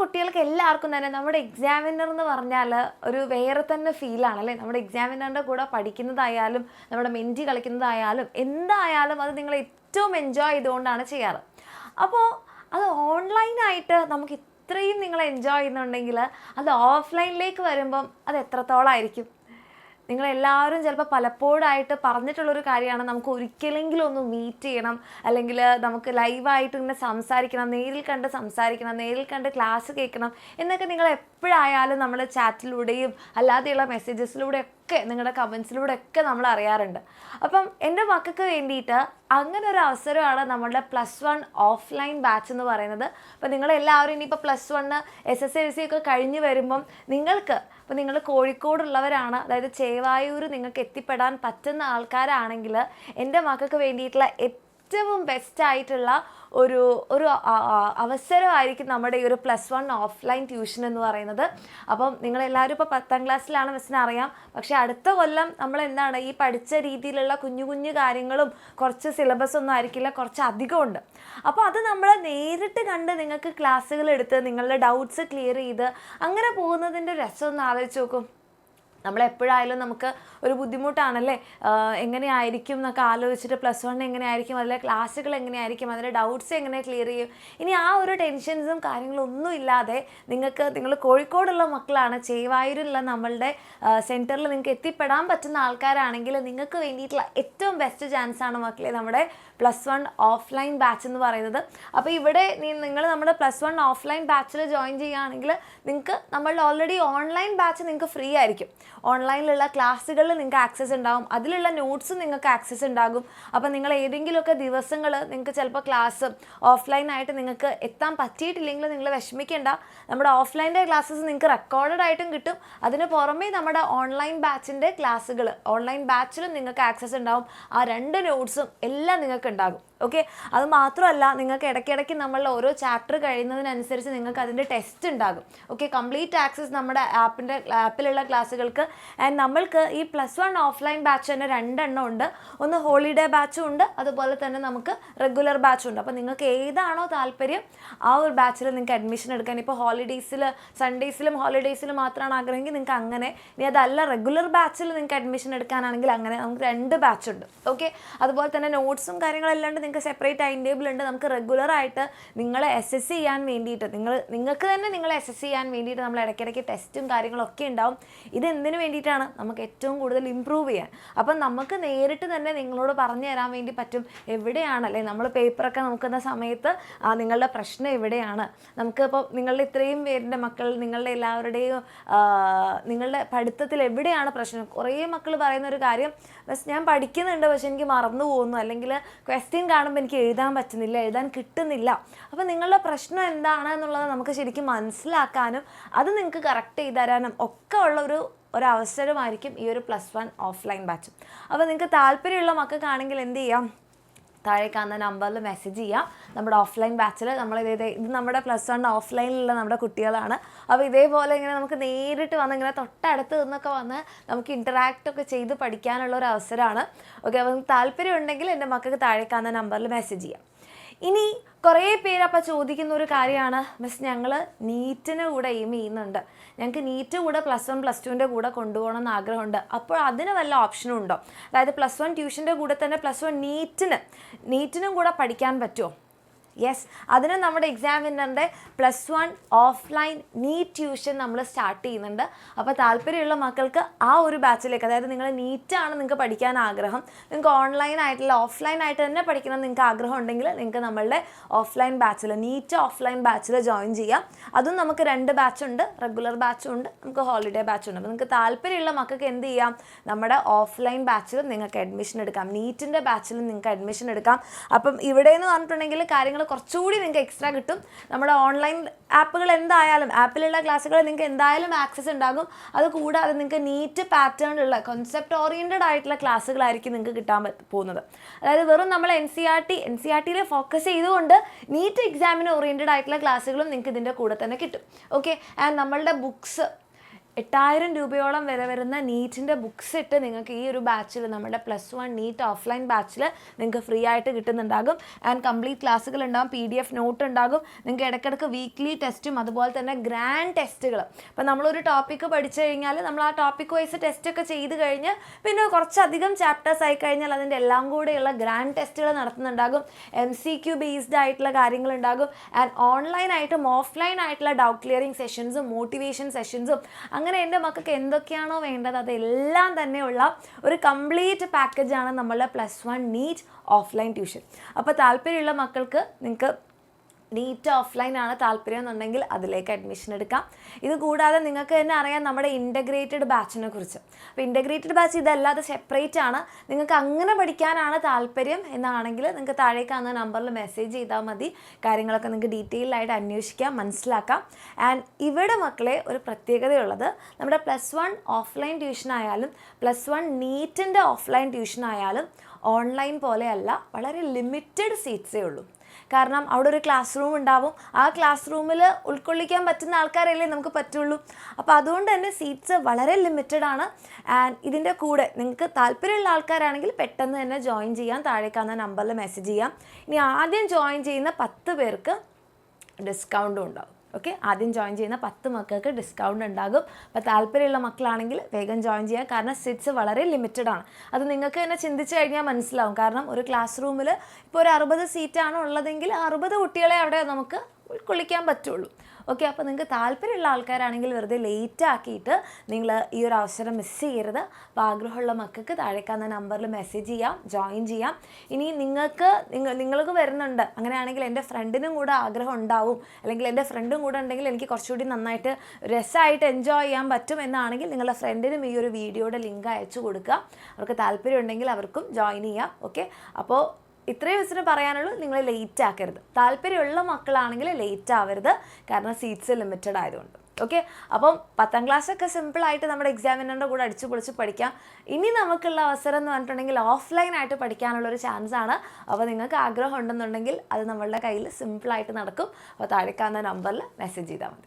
കുട്ടികൾക്ക് എല്ലാവർക്കും തന്നെ നമ്മുടെ എക്സാമിനർ എന്ന് പറഞ്ഞാൽ ഒരു വേറെ തന്നെ ഫീലാണ് അല്ലേ. നമ്മുടെ എക്സാമിനറിൻ്റെ കൂടെ പഠിക്കുന്നതായാലും നമ്മുടെ മെൻറ്റി കളിക്കുന്നതായാലും എന്തായാലും അത് നിങ്ങൾ ഏറ്റവും എൻജോയ് ചെയ്തുകൊണ്ടാണ് ചെയ്യാറ്. അപ്പോൾ അത് ഓൺലൈനായിട്ട് നമുക്ക് ഇത്രയും നിങ്ങൾ എൻജോയ് ചെയ്യുന്നുണ്ടെങ്കിൽ അത് ഓഫ്ലൈനിലേക്ക് വരുമ്പം അത് എത്രത്തോളമായിരിക്കും? നിങ്ങളെല്ലാവരും ചിലപ്പോൾ പലപ്പോഴായിട്ട് പറഞ്ഞിട്ടുള്ളൊരു കാര്യമാണ്, നമുക്ക് ഒരിക്കലെങ്കിലും ഒന്ന് മീറ്റ് ചെയ്യണം, അല്ലെങ്കിൽ നമുക്ക് ലൈവായിട്ട് ഇങ്ങനെ സംസാരിക്കണം, നേരിൽ കണ്ട് സംസാരിക്കണം, നേരിൽ കണ്ട് ക്ലാസ് കേൾക്കണം എന്നൊക്കെ നിങ്ങൾ എപ്പോഴായാലും നമ്മൾ ചാറ്റിലൂടെയും അല്ലാതെയുള്ള മെസ്സേജസിലൂടെയൊക്കെ നിങ്ങളുടെ കമൻസിലൂടെയൊക്കെ നമ്മൾ അറിയാറുണ്ട്. അപ്പം എൻ്റെ മക്കൾക്ക് വേണ്ടിയിട്ട് അങ്ങനെ ഒരു അവസരമാണ് നമ്മളുടെ +1 ഓഫ്ലൈൻ ബാച്ച് എന്ന് പറയുന്നത്. അപ്പോൾ നിങ്ങളെല്ലാവരും ഇനിയിപ്പോൾ +1 SSLC ഒക്കെ കഴിഞ്ഞ് വരുമ്പം നിങ്ങൾക്ക്, ഇപ്പോൾ നിങ്ങൾ കോഴിക്കോടുള്ളവരാണ്, അതായത് ചേവായൂർ നിങ്ങൾക്ക് എത്തിപ്പെടാൻ പറ്റുന്ന ആൾക്കാരാണെങ്കിൽ എൻ്റെ മക്കൾക്ക് വേണ്ടിയിട്ടുള്ള ഏറ്റവും ബെസ്റ്റായിട്ടുള്ള ഒരു അവസരമായിരിക്കും നമ്മുടെ ഈ ഒരു +1 ഓഫ്ലൈൻ ട്യൂഷൻ എന്ന് പറയുന്നത്. അപ്പം നിങ്ങളെല്ലാവരും ഇപ്പോൾ 10ാം ക്ലാസ്സിലാണ് മിസ്സിന് അറിയാം. പക്ഷേ അടുത്ത കൊല്ലം നമ്മൾ എന്താണ് ഈ പഠിച്ച രീതിയിലുള്ള കുഞ്ഞു കുഞ്ഞു കാര്യങ്ങളും കുറച്ച് സിലബസ് ഒന്നും ആയിരിക്കില്ല, കുറച്ച് അധികമുണ്ട്. അപ്പോൾ അത് നമ്മൾ നേരിട്ട് കണ്ട് നിങ്ങൾക്ക് ക്ലാസ്സുകൾ എടുത്ത് നിങ്ങളുടെ ഡൗട്ട്സ് ക്ലിയർ ചെയ്ത് അങ്ങനെ പോകുന്നതിൻ്റെ രസം ഒന്ന് ആലോചിച്ച് നോക്കും. നമ്മളെപ്പോഴായാലും നമുക്ക് ഒരു ബുദ്ധിമുട്ടാണല്ലേ, എങ്ങനെയായിരിക്കും എന്നൊക്കെ ആലോചിച്ചിട്ട് +1 എങ്ങനെയായിരിക്കും, അതിലെ ക്ലാസ്സുകൾ എങ്ങനെയായിരിക്കും, അതിലെ ഡൗട്ട്സ് എങ്ങനെ ക്ലിയർ ചെയ്യും. ഇനി ആ ഒരു ടെൻഷൻസും കാര്യങ്ങളൊന്നും ഇല്ലാതെ നിങ്ങൾ കോഴിക്കോടുള്ള മക്കളാണ്, ചേവായൂരുള്ള നമ്മളുടെ സെൻറ്ററിൽ നിങ്ങൾക്ക് എത്തിപ്പെടാൻ പറ്റുന്ന ആൾക്കാരാണെങ്കിൽ നിങ്ങൾക്ക് വേണ്ടിയിട്ടുള്ള ഏറ്റവും ബെസ്റ്റ് ചാൻസാണ് മക്കളെ നമ്മുടെ +1 ഓഫ്ലൈൻ ബാച്ച് എന്ന് പറയുന്നത്. അപ്പോൾ ഇവിടെ നിങ്ങൾ നമ്മുടെ +1 ഓഫ്ലൈൻ ബാച്ചിൽ ജോയിൻ ചെയ്യുകയാണെങ്കിൽ നിങ്ങൾക്ക് നമ്മളുടെ ഓൾറെഡി ഓൺലൈൻ ബാച്ച് നിങ്ങൾക്ക് ഫ്രീ ആയിരിക്കും. ഓൺലൈനിലുള്ള ക്ലാസ്സുകളിൽ നിങ്ങൾക്ക് ആക്സസ് ഉണ്ടാകും, അതിലുള്ള നോട്ട്സും നിങ്ങൾക്ക് ആക്സസ് ഉണ്ടാകും. അപ്പോൾ നിങ്ങൾ ഏതെങ്കിലുമൊക്കെ ദിവസങ്ങൾ നിങ്ങൾക്ക് ചിലപ്പോൾ ക്ലാസ് ഓഫ്ലൈനായിട്ട് നിങ്ങൾക്ക് എത്താൻ പറ്റിയിട്ടില്ലെങ്കിൽ നിങ്ങൾ വിഷമിക്കേണ്ട. നമ്മുടെ ഓഫ്ലൈൻ്റെ ക്ലാസ്സസ് നിങ്ങൾക്ക് റെക്കോർഡഡ് ആയിട്ടും കിട്ടും. അതിന് പുറമേ നമ്മുടെ ഓൺലൈൻ ബാച്ചിൻ്റെ ക്ലാസ്സുകൾ, ഓൺലൈൻ ബാച്ചിലും നിങ്ങൾക്ക് ആക്സസ് ഉണ്ടാകും. ആ 2 നോട്ട്സും എല്ലാം നിങ്ങൾക്ക് ഉണ്ടാകും. ഓക്കെ, അത് മാത്രമല്ല നിങ്ങൾക്ക് ഇടയ്ക്കിടയ്ക്ക് നമ്മളുടെ ഓരോ ചാപ്റ്റർ കഴിയുന്നതിനനുസരിച്ച് നിങ്ങൾക്ക് അതിൻ്റെ ടെസ്റ്റ് ഉണ്ടാകും. ഓക്കെ, കംപ്ലീറ്റ് ആക്സസ് നമ്മുടെ ആപ്പിലുള്ള ക്ലാസ്സുകൾക്ക്. ആൻഡ് നമ്മൾക്ക് ഈ +1 ഓഫ്ലൈൻ ബാച്ച് തന്നെ 2 എണ്ണം ഉണ്ട്. ഒന്ന് ഹോളിഡേ ബാച്ചും ഉണ്ട്, അതുപോലെ തന്നെ നമുക്ക് റെഗുലർ ബാച്ചും ഉണ്ട്. അപ്പോൾ നിങ്ങൾക്ക് ഏതാണോ താല്പര്യം ആ ഒരു ബാച്ചിൽ നിങ്ങൾക്ക് അഡ്മിഷൻ എടുക്കാൻ. ഇപ്പോൾ ഹോളിഡേയ്സിൽ, സൺഡേയ്സിലും ഹോളിഡേയ്സിലും മാത്രമാണ് ആഗ്രഹമെങ്കിൽ നിങ്ങൾക്ക് അങ്ങനെ. ഇനി അതല്ല റെഗുലർ ബാച്ചിൽ നിങ്ങൾക്ക് അഡ്മിഷൻ എടുക്കാനാണെങ്കിൽ അങ്ങനെ നമുക്ക് 2 ബാച്ചുണ്ട്. ഓക്കെ, അതുപോലെ തന്നെ നോട്ട്സും കാര്യങ്ങളെല്ലാം നിങ്ങൾക്ക് സെപ്പറേറ്റ് ടൈം ടേബിൾ ഉണ്ട്. നമുക്ക് റെഗുലറായിട്ട് നിങ്ങളെ അസസ് ചെയ്യാൻ വേണ്ടിയിട്ട്, നിങ്ങൾക്ക് തന്നെ നിങ്ങളെ അസസ് ചെയ്യാൻ വേണ്ടിയിട്ട് നമ്മൾ ഇടയ്ക്കിടയ്ക്ക് ടെസ്റ്റും കാര്യങ്ങളൊക്കെ ഉണ്ടാവും. ഇതെന്തിനു വേണ്ടിയിട്ടാണ്? നമുക്ക് ഏറ്റവും കൂടുതൽ ഇമ്പ്രൂവ് ചെയ്യാൻ. അപ്പം നമുക്ക് നേരിട്ട് തന്നെ നിങ്ങളോട് പറഞ്ഞു തരാൻ വേണ്ടി പറ്റും എവിടെയാണല്ലേ നമ്മൾ പേപ്പറൊക്കെ നോക്കുന്ന സമയത്ത് നിങ്ങളുടെ പ്രശ്നം എവിടെയാണ്. നമുക്കിപ്പോൾ നിങ്ങളുടെ ഇത്രയും പേരുടെ മക്കൾ, നിങ്ങളുടെ എല്ലാവരുടെയും നിങ്ങളുടെ പഠിത്തത്തിൽ എവിടെയാണ് പ്രശ്നം. കുറേ മക്കൾ പറയുന്ന ഒരു കാര്യം, ബസ് ഞാൻ പഠിക്കുന്നുണ്ട് പക്ഷെ എനിക്ക് മറന്നു പോകുന്നു, അല്ലെങ്കിൽ ക്വസ്റ്റ്യൻ കാണുമ്പോൾ എനിക്ക് എഴുതാൻ പറ്റുന്നില്ല, എഴുതാൻ കിട്ടുന്നില്ല. അപ്പോൾ നിങ്ങളുടെ പ്രശ്നം എന്താണ് എന്നുള്ളത് നമുക്ക് ശരിക്കും മനസ്സിലാക്കാനും അത് നിങ്ങൾക്ക് കറക്റ്റ് ചെയ്ത് തരാനും ഒക്കെ ഉള്ള ഒരു അവസരമായിരിക്കും ഈ ഒരു +1 ഓഫ്ലൈൻ ബാച്ച്. അപ്പോൾ നിങ്ങൾക്ക് താല്പര്യമുള്ള മക്കൾക്കാണെങ്കിൽ എന്ത് ചെയ്യാം, താഴെ കാണുന്ന നമ്പറിൽ മെസ്സേജ് ചെയ്യാം. നമ്മുടെ ഓഫ്ലൈൻ ബാച്ചിൽ ഇത് നമ്മുടെ +1 ഓഫ്ലൈനിലുള്ള നമ്മുടെ കുട്ടികളാണ്. അപ്പോൾ ഇതേപോലെ ഇങ്ങനെ നമുക്ക് നേരിട്ട് വന്ന് ഇങ്ങനെ തൊട്ടടുത്ത് നിന്നൊക്കെ വന്ന് നമുക്ക് ഇൻറ്ററാക്റ്റ് ഒക്കെ ചെയ്ത് പഠിക്കാനുള്ള ഒരു അവസരമാണ്. ഓക്കെ, അപ്പോൾ താല്പര്യം ഉണ്ടെങ്കിൽ എൻ്റെ മക്കൾക്ക് താഴെ കാണുന്ന നമ്പറിൽ മെസ്സേജ് ചെയ്യാം. ഇനി കുറേ പേര് അപ്പോൾ ചോദിക്കുന്ന ഒരു കാര്യമാണ്, മിസ് ഞങ്ങൾ നീറ്റിന് കൂടെ എയിം ചെയ്യുന്നുണ്ട്, ഞങ്ങൾക്ക് നീറ്റ് കൂടെ +1 +2ൻ്റെ കൂടെ കൊണ്ടുപോകണം എന്ന് ആഗ്രഹമുണ്ട്, അപ്പോൾ അതിന് വല്ല ഓപ്ഷനും ഉണ്ടോ? അതായത് +1 ട്യൂഷൻ്റെ കൂടെ തന്നെ +1 നീറ്റിനും കൂടെ പഠിക്കാൻ പറ്റുമോ? യെസ്, അതിന് നമ്മുടെ എക്സാമിനറിൻ്റെ +1 ഓഫ്ലൈൻ നീറ്റ് ട്യൂഷൻ നമ്മൾ സ്റ്റാർട്ട് ചെയ്യുന്നുണ്ട്. അപ്പോൾ താല്പര്യമുള്ള മക്കൾക്ക് ആ ഒരു ബാച്ചിലേക്ക്, അതായത് നിങ്ങൾ നീറ്റാണ് നിങ്ങൾക്ക് പഠിക്കാൻ ആഗ്രഹം, നിങ്ങൾക്ക് ഓൺലൈനായിട്ടുള്ള ഓഫ്ലൈനായിട്ട് തന്നെ പഠിക്കണം നിങ്ങൾക്ക് ആഗ്രഹം ഉണ്ടെങ്കിൽ നിങ്ങൾക്ക് നമ്മളുടെ ഓഫ്ലൈൻ ബാച്ചിൽ, നീറ്റ് ഓഫ്ലൈൻ ബാച്ചിൽ ജോയിൻ ചെയ്യാം. അതും നമുക്ക് 2 ബാച്ചുണ്ട്, റെഗുലർ ബാച്ചും ഉണ്ട്, നമുക്ക് ഹോളിഡേ ബാച്ചുണ്ട്. അപ്പോൾ നിങ്ങൾക്ക് താല്പര്യമുള്ള മക്കൾക്ക് എന്ത് ചെയ്യാം, നമ്മുടെ ഓഫ്ലൈൻ ബാച്ചിലും നിങ്ങൾക്ക് അഡ്മിഷൻ എടുക്കാം, നീറ്റിൻ്റെ ബാച്ചിലും നിങ്ങൾക്ക് അഡ്മിഷൻ എടുക്കാം. അപ്പം ഇവിടെ എന്ന് പറഞ്ഞിട്ടുണ്ടെങ്കിൽ കാര്യങ്ങൾ കുറച്ചുകൂടി നിങ്ങൾക്ക് എക്സ്ട്രാ കിട്ടും. നമ്മുടെ ഓൺലൈൻ ആപ്പുകൾ എന്തായാലും, ആപ്പിലുള്ള ക്ലാസ്സുകൾ നിങ്ങൾക്ക് എന്തായാലും ആക്സസ് ഉണ്ടാകും. അതുകൂടാതെ നിങ്ങൾക്ക് നീറ്റ് പാറ്റേണിലുള്ള കോൺസെപ്റ്റ് ഓറിയൻറ്റഡ് ആയിട്ടുള്ള ക്ലാസ്സുകളായിരിക്കും നിങ്ങൾക്ക് കിട്ടാൻ പോകുന്നത്. അതായത് വെറും നമ്മൾ NCERT ഫോക്കസ് ചെയ്തുകൊണ്ട് നീറ്റ് എക്സാമിന് ഓറിയൻറ്റഡ് ആയിട്ടുള്ള ക്ലാസ്സുകളും നിങ്ങൾക്ക് ഇതിൻ്റെ കൂടെ തന്നെ കിട്ടും. ഓക്കെ, ആൻഡ് നമ്മളുടെ ബുക്സ് 8,000 രൂപയോളം വില വരുന്ന നീറ്റിൻ്റെ ബുക്സ് ഇട്ട് നിങ്ങൾക്ക് ഈ ഒരു ബാച്ചിൽ നമ്മുടെ +1 നീറ്റ് ഓഫ്ലൈൻ ബാച്ചിൽ നിങ്ങൾക്ക് ഫ്രീ ആയിട്ട് കിട്ടുന്നുണ്ടാകും. ആൻഡ് കംപ്ലീറ്റ് ക്ലാസ്സുകൾ ഉണ്ടാകും, PDF നോട്ട് ഉണ്ടാകും, നിങ്ങൾക്ക് ഇടയ്ക്കിടയ്ക്ക് വീക്ക്ലി ടെസ്റ്റും അതുപോലെ തന്നെ ഗ്രാൻഡ് ടെസ്റ്റുകൾ. അപ്പോൾ നമ്മളൊരു ടോപ്പിക്ക് പഠിച്ചു കഴിഞ്ഞാൽ നമ്മൾ ആ ടോപ്പിക് വൈസ് ടെസ്റ്റൊക്കെ ചെയ്ത് കഴിഞ്ഞ് പിന്നെ കുറച്ചധികം ചാപ്റ്റേഴ്സ് ആയി കഴിഞ്ഞാൽ അതിൻ്റെ എല്ലാം കൂടെയുള്ള ഗ്രാൻഡ് ടെസ്റ്റുകൾ നടത്തുന്നുണ്ടാകും. MCQ ബേസ്ഡ് ആയിട്ടുള്ള കാര്യങ്ങളുണ്ടാകും. ആൻഡ് ഓൺലൈനായിട്ടും ഓഫ്ലൈൻ ആയിട്ടുള്ള ഡൗട്ട് ക്ലിയറിംഗ് സെഷൻസും മോട്ടിവേഷൻ സെഷൻസും അങ്ങനെ എൻ്റെ മക്കൾക്ക് എന്തൊക്കെയാണോ വേണ്ടത് അതെല്ലാം തന്നെയുള്ള ഒരു കംപ്ലീറ്റ് പാക്കേജാണ് നമ്മളുടെ +1 നീറ്റ് ഓഫ്ലൈൻ ട്യൂഷൻ. അപ്പോൾ താല്പര്യമുള്ള മക്കൾക്ക് നിങ്ങൾക്ക് നീറ്റ് ഓഫ്ലൈൻ ആണ് താല്പര്യം എന്നുണ്ടെങ്കിൽ അതിലേക്ക് അഡ്മിഷൻ എടുക്കാം. ഇത് കൂടാതെ നിങ്ങൾക്ക് തന്നെ അറിയാം നമ്മുടെ ഇൻ്റഗ്രേറ്റഡ് ബാച്ചിനെ കുറിച്ച്. അപ്പോൾ ഇൻ്റഗ്രേറ്റഡ് ബാച്ച് ഇതല്ലാതെ സെപ്പറേറ്റ് ആണ്. നിങ്ങൾക്ക് അങ്ങനെ പഠിക്കാനാണ് താല്പര്യം എന്നാണെങ്കിൽ നിങ്ങൾക്ക് താഴേക്ക് വന്ന നമ്പറിൽ മെസ്സേജ് ചെയ്താൽ മതി. കാര്യങ്ങളൊക്കെ നിങ്ങൾക്ക് ഡീറ്റെയിൽ ആയിട്ട് അന്വേഷിക്കാം, മനസ്സിലാക്കാം. ആൻഡ് ഇവിടെ മക്കളെ ഒരു പ്രത്യേകതയുള്ളത് നമ്മുടെ +1 ഓഫ്ലൈൻ ട്യൂഷൻ ആയാലും +1 നീറ്റിൻ്റെ ഓഫ്ലൈൻ ട്യൂഷൻ ആയാലും ഓൺലൈൻ പോലെയല്ല, വളരെ ലിമിറ്റഡ് സീറ്റ്സേ ഉള്ളൂ. കാരണം അവിടെ ഒരു ക്ലാസ് റൂം ഉണ്ടാവും, ആ ക്ലാസ് റൂമിൽ ഉൾക്കൊള്ളിക്കാൻ പറ്റുന്ന ആൾക്കാരല്ലേ നമുക്ക് പറ്റുള്ളൂ. അപ്പോൾ അതുകൊണ്ട് തന്നെ സീറ്റ്സ് വളരെ ലിമിറ്റഡ് ആണ്. ആൻഡ് ഇതിൻ്റെ കൂടെ നിങ്ങൾക്ക് താല്പര്യമുള്ള ആൾക്കാരാണെങ്കിൽ പെട്ടെന്ന് തന്നെ ജോയിൻ ചെയ്യാം, താഴേക്കാവുന്ന നമ്പറിൽ മെസ്സേജ് ചെയ്യാം. ഇനി ആദ്യം ജോയിൻ ചെയ്യുന്ന 10 പേർക്ക് ഡിസ്കൗണ്ടും ഉണ്ടാവും. ഓക്കെ, ആദ്യം ജോയിൻ ചെയ്യുന്ന 10 മക്കൾക്ക് ഡിസ്കൗണ്ട് ഉണ്ടാകും. അപ്പോൾ താല്പര്യമുള്ള മക്കളാണെങ്കിൽ വേഗം ജോയിൻ ചെയ്യാം, കാരണം സീറ്റ്സ് വളരെ ലിമിറ്റഡ് ആണ്. അത് നിങ്ങൾക്ക് തന്നെ ചിന്തിച്ച് കഴിഞ്ഞാൽ മനസ്സിലാവും. കാരണം ഒരു ക്ലാസ് റൂമിൽ ഇപ്പോൾ ഒരു 60 സീറ്റാണ് ഉള്ളതെങ്കിൽ 60 കുട്ടികളെ അവിടെ നമുക്ക് ഉൾക്കൊള്ളിക്കാൻ പറ്റുള്ളൂ. ഓക്കെ, അപ്പോൾ നിങ്ങൾക്ക് താല്പര്യമുള്ള ആൾക്കാരാണെങ്കിൽ വെറുതെ ലേറ്റ് ആക്കിയിട്ട് നിങ്ങൾ ഈ ഒരു അവസരം മിസ് ചെയ്യരുത്. അപ്പോൾ ആഗ്രഹമുള്ള മക്കൾക്ക് താഴേക്കാവുന്ന നമ്പറിൽ മെസ്സേജ് ചെയ്യാം, ജോയിൻ ചെയ്യാം. ഇനി നിങ്ങൾക്ക് വരുന്നുണ്ട്, അങ്ങനെയാണെങ്കിൽ എൻ്റെ ഫ്രണ്ടിനും കൂടെ ആഗ്രഹം ഉണ്ടാവും, അല്ലെങ്കിൽ എൻ്റെ ഫ്രണ്ടും കൂടെ ഉണ്ടെങ്കിൽ എനിക്ക് കുറച്ചുകൂടി നന്നായിട്ട് രസമായിട്ട് എൻജോയ് ചെയ്യാൻ പറ്റും എന്നാണെങ്കിൽ നിങ്ങളുടെ ഫ്രണ്ടിനും ഈ ഒരു വീഡിയോയുടെ ലിങ്ക് അയച്ചു കൊടുക്കുക. അവർക്ക് താല്പര്യം ഉണ്ടെങ്കിൽ അവർക്കും ജോയിൻ ചെയ്യാം. ഓക്കെ, അപ്പോൾ ഇത്രയും ദിവസം പറയാനുള്ളൂ, നിങ്ങൾ ലേറ്റ് ആക്കരുത്. താല്പര്യമുള്ള മക്കളാണെങ്കിൽ ലേറ്റ് ആവരുത്, കാരണം സീറ്റ്സ് ലിമിറ്റഡ് ആയതുകൊണ്ട്. ഓക്കെ, അപ്പം 10ാം ക്ലാസ്സൊക്കെ സിമ്പിളായിട്ട് നമ്മുടെ എക്സാമിനറിൻ്റെ കൂടെ അടിച്ചു പൊളിച്ച് പഠിക്കാം. ഇനി നമുക്കുള്ള അവസരം എന്ന് പറഞ്ഞിട്ടുണ്ടെങ്കിൽ ഓഫ്ലൈനായിട്ട് പഠിക്കാനുള്ളൊരു ചാൻസാണ്. അപ്പോൾ നിങ്ങൾക്ക് ആഗ്രഹം ഉണ്ടെന്നുണ്ടെങ്കിൽ അത് നമ്മളുടെ കയ്യിൽ സിമ്പിളായിട്ട് നടക്കും. അപ്പോൾ താഴേക്കാവുന്ന നമ്പറിൽ മെസ്സേജ് ചെയ്താൽ മതി.